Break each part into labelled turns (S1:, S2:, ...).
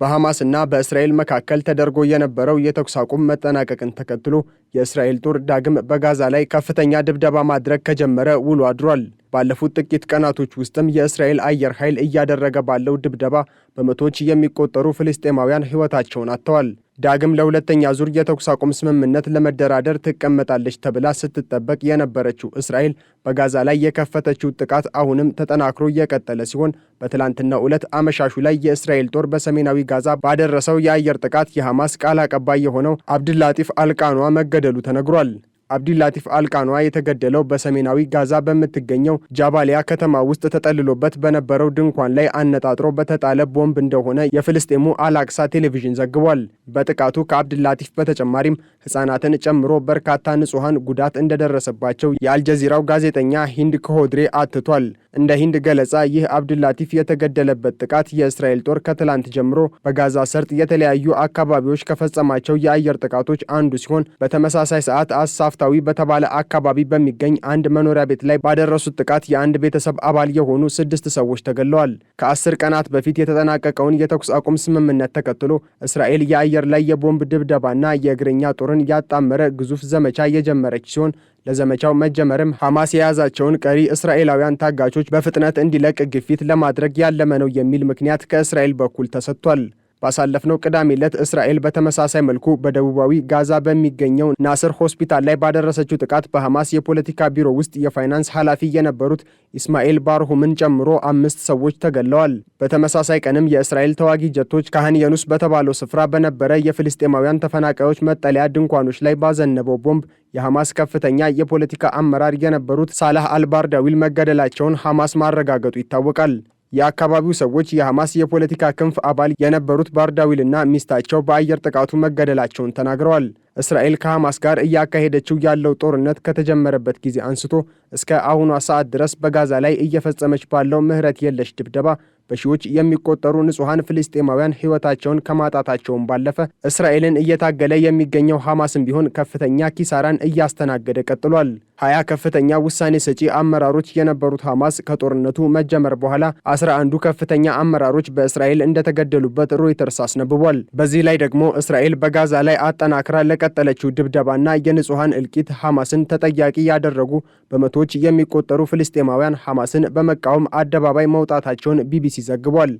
S1: በሐማስና በእስራኤል መካከል ተደርጎ የነበረው የተኩስ አቁም መጠናቀቅን ተከትሎ የእስራኤል ጦር ዳግም በጋዛ ላይ ከፍተኛ ድብደባ ማድረግ ከጀመረ ውሎ አድሯል። ባለፉት ጥቂት ቀናቶች ውስጥም የእስራኤል አየር ኃይል እያደረገ ባለው ድብደባ በመቶዎች የሚቆጠሩ ፍልስጤማውያን ሕይወታቸውን አጥተዋል። ዳግም ለሁለተኛ ዙር የተኩስ አቁም ስምምነት ለመደራደር ትቀመጣለች ተብላ ስትጠበቅ የነበረችው እስራኤል በጋዛ ላይ የከፈተችው ጥቃት አሁንም ተጠናክሮ የቀጠለ ሲሆን በትላንትናው ዕለት አመሻሹ ላይ የእስራኤል ጦር በሰሜናዊ ጋዛ ባደረሰው የአየር ጥቃት የሐማስ ቃል አቀባይ የሆነው አብድላጢፍ አልቃኗ መገደሉ ተነግሯል። አብዲላጢፍ አልቃኗ የተገደለው በሰሜናዊ ጋዛ በምትገኘው ጃባሊያ ከተማ ውስጥ ተጠልሎበት በነበረው ድንኳን ላይ አነጣጥሮ በተጣለ ቦምብ እንደሆነ የፍልስጤሙ አልአቅሳ ቴሌቪዥን ዘግቧል። በጥቃቱ ከአብድላጢፍ በተጨማሪም ሕፃናትን ጨምሮ በርካታ ንጹሐን ጉዳት እንደደረሰባቸው የአልጀዚራው ጋዜጠኛ ሂንድ ከሆድሬ አትቷል። እንደ ሂንድ ገለጻ ይህ አብድላጢፍ የተገደለበት ጥቃት የእስራኤል ጦር ከትላንት ጀምሮ በጋዛ ሰርጥ የተለያዩ አካባቢዎች ከፈጸማቸው የአየር ጥቃቶች አንዱ ሲሆን በተመሳሳይ ሰዓት አሳፍታዊ በተባለ አካባቢ በሚገኝ አንድ መኖሪያ ቤት ላይ ባደረሱት ጥቃት የአንድ ቤተሰብ አባል የሆኑ 6 ሰዎች ተገድለዋል። ከ10 ቀናት በፊት የተጠናቀቀውን የተኩስ አቁም ስምምነት ተከትሎ እስራኤል የአየር ላይ የቦምብ ድብደባና የእግረኛ ጦርን ያጣመረ ግዙፍ ዘመቻ የጀመረች ሲሆን ለዘመቻው መጀመርም ሐማስ የያዛቸውን ቀሪ እስራኤላውያን ታጋቾች በፍጥነት እንዲለቅ ግፊት ለማድረግ ያለመ ነው የሚል ምክንያት ከእስራኤል በኩል ተሰጥቷል። ባሳለፍነው ቅዳሜ ዕለት እስራኤል በተመሳሳይ መልኩ በደቡባዊ ጋዛ በሚገኘው ናስር ሆስፒታል ላይ ባደረሰችው ጥቃት በሐማስ የፖለቲካ ቢሮ ውስጥ የፋይናንስ ኃላፊ የነበሩት ኢስማኤል ባርሁምን ጨምሮ 5 ሰዎች ተገድለዋል። በተመሳሳይ ቀንም የእስራኤል ተዋጊ ጀቶች ካህን የኑስ በተባለው ስፍራ በነበረ የፍልስጤማውያን ተፈናቃዮች መጠለያ ድንኳኖች ላይ ባዘነበው ቦምብ የሐማስ ከፍተኛ የፖለቲካ አመራር የነበሩት ሳላህ አልባርዳዊል መገደላቸውን ሐማስ ማረጋገጡ ይታወቃል። የአካባቢው ሰዎች የሐማስ የፖለቲካ ክንፍ አባል የነበሩት ባርዳዊልና ሚስታቸው በአየር ጥቃቱ መገደላቸውን ተናግረዋል። እስራኤል ከሐማስ ጋር እያካሄደችው ያለው ጦርነት ከተጀመረበት ጊዜ አንስቶ እስከ አሁኗ ሰዓት ድረስ በጋዛ ላይ እየፈጸመች ባለው ምህረት የለሽ ድብደባ በሺዎች የሚቆጠሩ ንጹሐን ፍልስጤማውያን ሕይወታቸውን ከማጣታቸውም ባለፈ እስራኤልን እየታገለ የሚገኘው ሐማስም ቢሆን ከፍተኛ ኪሳራን እያስተናገደ ቀጥሏል። 20 ከፍተኛ ውሳኔ ሰጪ አመራሮች የነበሩት ሐማስ ከጦርነቱ መጀመር በኋላ 11ዱ ከፍተኛ አመራሮች በእስራኤል እንደተገደሉበት ሮይተርስ አስነብቧል። በዚህ ላይ ደግሞ እስራኤል በጋዛ ላይ አጠናክራ ለቀጠለችው ድብደባና የንጹሐን እልቂት ሐማስን ተጠያቂ ያደረጉ በመቶዎች የሚቆጠሩ ፍልስጤማውያን ሐማስን በመቃወም አደባባይ መውጣታቸውን ቢቢሲ ዘግቧል።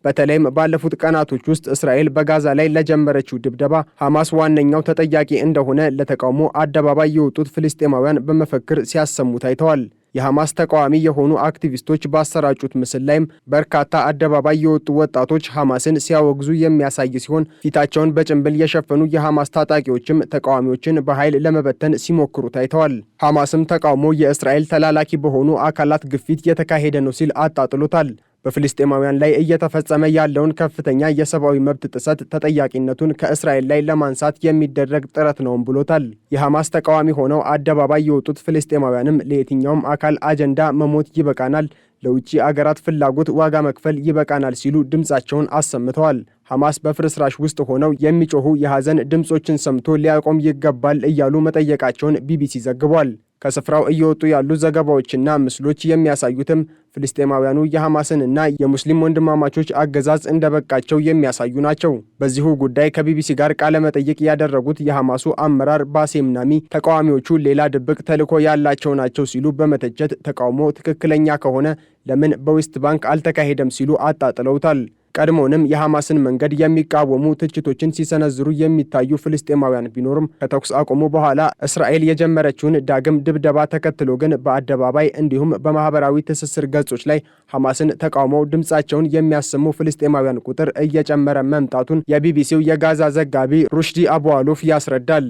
S1: በተለይም ባለፉት ቀናቶች ውስጥ እስራኤል በጋዛ ላይ ለጀመረችው ድብደባ ሐማስ ዋነኛው ተጠያቂ እንደሆነ ለተቃውሞ አደባባይ የወጡት ፍልስጤማውያን በመፈክር ሲያሰሙ ታይተዋል። የሐማስ ተቃዋሚ የሆኑ አክቲቪስቶች ባሰራጩት ምስል ላይም በርካታ አደባባይ የወጡ ወጣቶች ሐማስን ሲያወግዙ የሚያሳይ ሲሆን ፊታቸውን በጭንብል የሸፈኑ የሐማስ ታጣቂዎችም ተቃዋሚዎችን በኃይል ለመበተን ሲሞክሩ ታይተዋል። ሐማስም ተቃውሞ የእስራኤል ተላላኪ በሆኑ አካላት ግፊት የተካሄደ ነው ሲል አጣጥሎታል። በፍልስጤማውያን ላይ እየተፈጸመ ያለውን ከፍተኛ የሰብአዊ መብት ጥሰት ተጠያቂነቱን ከእስራኤል ላይ ለማንሳት የሚደረግ ጥረት ነውም ብሎታል። የሐማስ ተቃዋሚ ሆነው አደባባይ የወጡት ፍልስጤማውያንም ለየትኛውም አካል አጀንዳ መሞት ይበቃናል፣ ለውጭ አገራት ፍላጎት ዋጋ መክፈል ይበቃናል ሲሉ ድምጻቸውን አሰምተዋል። ሐማስ በፍርስራሽ ውስጥ ሆነው የሚጮሁ የሐዘን ድምጾችን ሰምቶ ሊያቆም ይገባል እያሉ መጠየቃቸውን ቢቢሲ ዘግቧል። ከስፍራው እየወጡ ያሉ ዘገባዎችና ምስሎች የሚያሳዩትም ፍልስጤማውያኑ የሐማስንና የሙስሊም ወንድማማቾች አገዛዝ እንደበቃቸው የሚያሳዩ ናቸው። በዚሁ ጉዳይ ከቢቢሲ ጋር ቃለ መጠይቅ ያደረጉት የሐማሱ አመራር ባሴም ናሚ ተቃዋሚዎቹ ሌላ ድብቅ ተልዕኮ ያላቸው ናቸው ሲሉ በመተቸት ተቃውሞ ትክክለኛ ከሆነ ለምን በዌስት ባንክ አልተካሄደም ሲሉ አጣጥለውታል። ቀድሞውንም የሐማስን መንገድ የሚቃወሙ ትችቶችን ሲሰነዝሩ የሚታዩ ፍልስጤማውያን ቢኖሩም ከተኩስ አቁሙ በኋላ እስራኤል የጀመረችውን ዳግም ድብደባ ተከትሎ ግን በአደባባይ እንዲሁም በማህበራዊ ትስስር ገጾች ላይ ሐማስን ተቃውመው ድምጻቸውን የሚያሰሙ ፍልስጤማውያን ቁጥር እየጨመረ መምጣቱን የቢቢሲው የጋዛ ዘጋቢ ሩሽዲ አቡአሉፍ ያስረዳል።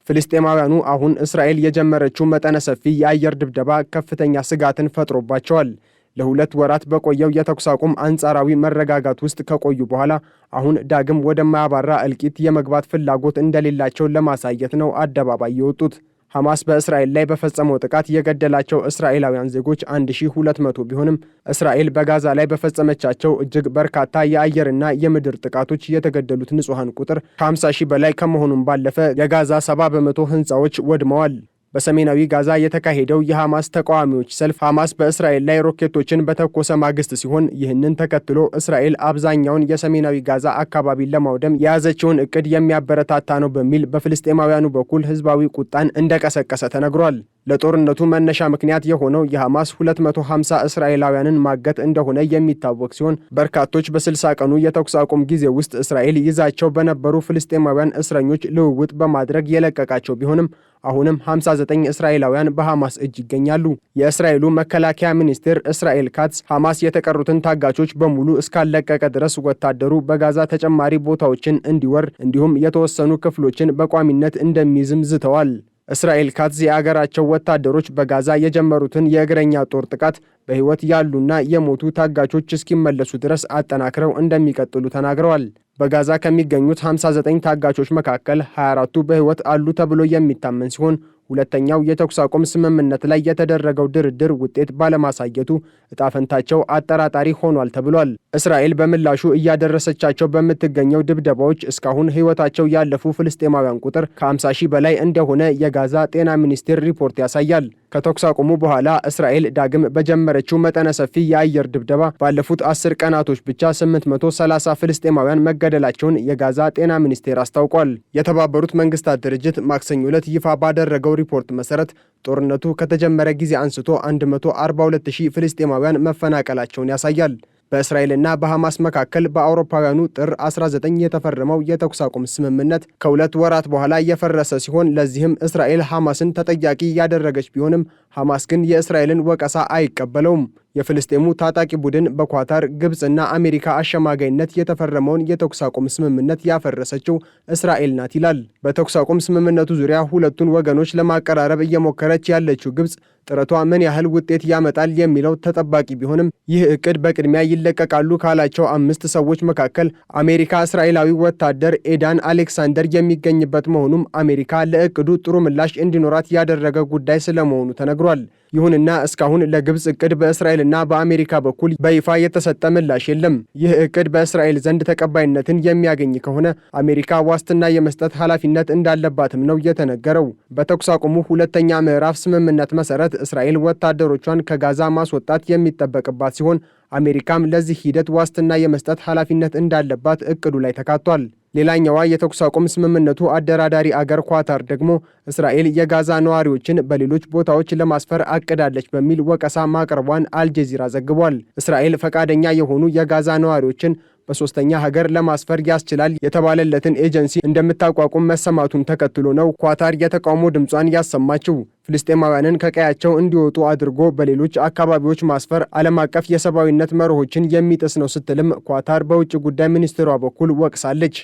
S1: ፍልስጤማውያኑ አሁን እስራኤል የጀመረችው መጠነ ሰፊ የአየር ድብደባ ከፍተኛ ስጋትን ፈጥሮባቸዋል። ለ2 ወራት በቆየው የተኩስ አቁም አንጻራዊ መረጋጋት ውስጥ ከቆዩ በኋላ አሁን ዳግም ወደማያባራ እልቂት የመግባት ፍላጎት እንደሌላቸው ለማሳየት ነው አደባባይ የወጡት። ሐማስ በእስራኤል ላይ በፈጸመው ጥቃት የገደላቸው እስራኤላውያን ዜጎች 1200 ቢሆንም እስራኤል በጋዛ ላይ በፈጸመቻቸው እጅግ በርካታ የአየርና የምድር ጥቃቶች የተገደሉት ንጹሐን ቁጥር ከ50 ሺህ በላይ ከመሆኑም ባለፈ የጋዛ 70 በመቶ ሕንፃዎች ወድመዋል። በሰሜናዊ ጋዛ የተካሄደው የሐማስ ተቃዋሚዎች ሰልፍ ሐማስ በእስራኤል ላይ ሮኬቶችን በተኮሰ ማግስት ሲሆን ይህንን ተከትሎ እስራኤል አብዛኛውን የሰሜናዊ ጋዛ አካባቢን ለማውደም የያዘችውን እቅድ የሚያበረታታ ነው በሚል በፍልስጤማውያኑ በኩል ህዝባዊ ቁጣን እንደቀሰቀሰ ተነግሯል። ለጦርነቱ መነሻ ምክንያት የሆነው የሐማስ 250 እስራኤላውያንን ማገት እንደሆነ የሚታወቅ ሲሆን በርካቶች በ60 ቀኑ የተኩስ አቁም ጊዜ ውስጥ እስራኤል ይዛቸው በነበሩ ፍልስጤማውያን እስረኞች ልውውጥ በማድረግ የለቀቃቸው ቢሆንም አሁንም 59 እስራኤላውያን በሐማስ እጅ ይገኛሉ። የእስራኤሉ መከላከያ ሚኒስቴር እስራኤል ካትዝ ሐማስ የተቀሩትን ታጋቾች በሙሉ እስካለቀቀ ድረስ ወታደሩ በጋዛ ተጨማሪ ቦታዎችን እንዲወር እንዲሁም የተወሰኑ ክፍሎችን በቋሚነት እንደሚይዝም ዝተዋል። እስራኤል ካትዝ የአገራቸው ወታደሮች በጋዛ የጀመሩትን የእግረኛ ጦር ጥቃት በሕይወት ያሉና የሞቱ ታጋቾች እስኪመለሱ ድረስ አጠናክረው እንደሚቀጥሉ ተናግረዋል። በጋዛ ከሚገኙት 59 ታጋቾች መካከል 24ቱ በሕይወት አሉ ተብሎ የሚታመን ሲሆን ሁለተኛው የተኩስ አቁም ስምምነት ላይ የተደረገው ድርድር ውጤት ባለማሳየቱ እጣፈንታቸው አጠራጣሪ ሆኗል ተብሏል። እስራኤል በምላሹ እያደረሰቻቸው በምትገኘው ድብደባዎች እስካሁን ሕይወታቸው ያለፉ ፍልስጤማውያን ቁጥር ከ50 ሺህ በላይ እንደሆነ የጋዛ ጤና ሚኒስቴር ሪፖርት ያሳያል። ከተኩስ አቁሙ በኋላ እስራኤል ዳግም በጀመረችው መጠነ ሰፊ የአየር ድብደባ ባለፉት 10 ቀናቶች ብቻ 830 ፍልስጤማውያን መገደላቸውን የጋዛ ጤና ሚኒስቴር አስታውቋል። የተባበሩት መንግስታት ድርጅት ማክሰኞ ዕለት ይፋ ባደረገው ሪፖርት መሰረት ጦርነቱ ከተጀመረ ጊዜ አንስቶ 142,000 ፍልስጤማውያን መፈናቀላቸውን ያሳያል። በእስራኤልና በሐማስ መካከል በአውሮፓውያኑ ጥር 19 የተፈረመው የተኩስ አቁም ስምምነት ከ2 ወራት በኋላ የፈረሰ ሲሆን ለዚህም እስራኤል ሐማስን ተጠያቂ ያደረገች ቢሆንም ሐማስ ግን የእስራኤልን ወቀሳ አይቀበለውም። የፍልስጤሙ ታጣቂ ቡድን በኳታር፣ ግብፅና አሜሪካ አሸማጋይነት የተፈረመውን የተኩስ አቁም ስምምነት ያፈረሰችው እስራኤል ናት ይላል። በተኩስ አቁም ስምምነቱ ዙሪያ ሁለቱን ወገኖች ለማቀራረብ እየሞከረች ያለችው ግብፅ ጥረቷ ምን ያህል ውጤት ያመጣል የሚለው ተጠባቂ ቢሆንም ይህ እቅድ በቅድሚያ ይለቀቃሉ ካላቸው 5 ሰዎች መካከል አሜሪካ እስራኤላዊ ወታደር ኤዳን አሌክሳንደር የሚገኝበት መሆኑም አሜሪካ ለእቅዱ ጥሩ ምላሽ እንዲኖራት ያደረገ ጉዳይ ስለመሆኑ ተነግሯል። ይሁንና እስካሁን ለግብፅ እቅድ በእስራኤልና በአሜሪካ በኩል በይፋ የተሰጠ ምላሽ የለም። ይህ እቅድ በእስራኤል ዘንድ ተቀባይነትን የሚያገኝ ከሆነ አሜሪካ ዋስትና የመስጠት ኃላፊነት እንዳለባትም ነው የተነገረው። በተኩስ አቁሙ ሁለተኛ ምዕራፍ ስምምነት መሰረት እስራኤል ወታደሮቿን ከጋዛ ማስወጣት የሚጠበቅባት ሲሆን አሜሪካም ለዚህ ሂደት ዋስትና የመስጠት ኃላፊነት እንዳለባት እቅዱ ላይ ተካቷል። ሌላኛዋ የተኩስ አቁም ስምምነቱ አደራዳሪ አገር ኳታር ደግሞ እስራኤል የጋዛ ነዋሪዎችን በሌሎች ቦታዎች ለማስፈር አቅዳለች በሚል ወቀሳ ማቅረቧን አልጀዚራ ዘግቧል። እስራኤል ፈቃደኛ የሆኑ የጋዛ ነዋሪዎችን በሶስተኛ ሀገር ለማስፈር ያስችላል የተባለለትን ኤጀንሲ እንደምታቋቁም መሰማቱን ተከትሎ ነው ኳታር የተቃውሞ ድምጿን ያሰማችው። ፍልስጤማውያንን ከቀያቸው እንዲወጡ አድርጎ በሌሎች አካባቢዎች ማስፈር ዓለም አቀፍ የሰብአዊነት መርሆችን የሚጥስ ነው ስትልም ኳታር በውጭ ጉዳይ ሚኒስትሯ በኩል ወቅሳለች።